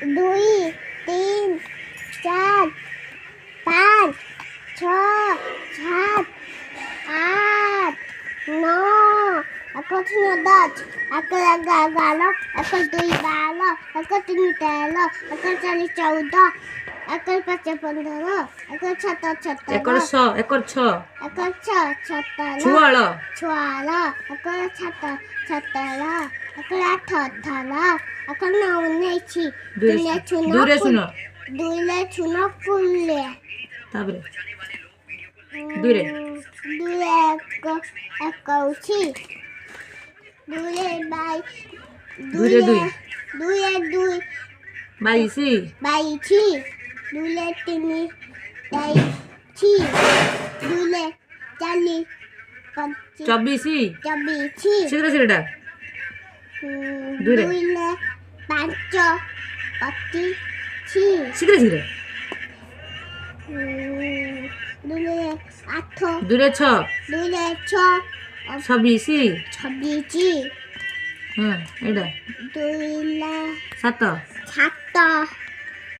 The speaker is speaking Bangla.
দুই, তিন, চার, পাঁচ, ছয়, সাত, আট, নয়, এগারো, 10, 11, 11, 2, 12, 13, 13, 14, 14, 15, 15, 16, 17, 17, 16, 17, 18, 19, দূরে শুনো দুইলে চুনো করলে তারপরে দূরে দুলে একাউছি দুলে বাই দূরে দুই দুলে দুই বাইশি বাইছি দুলে তিনি তাইছি দুলে চালি চব্বিশি চবিছি শীঘ্র সেটা দূরে দুলে পাঁচ পঁচিছি শীঘ্র শীঘ্র দুলে আঠ দূরে ছ দুলে ছবিশি ছবিছি হ্যাঁ এটা দুলে সাত সাত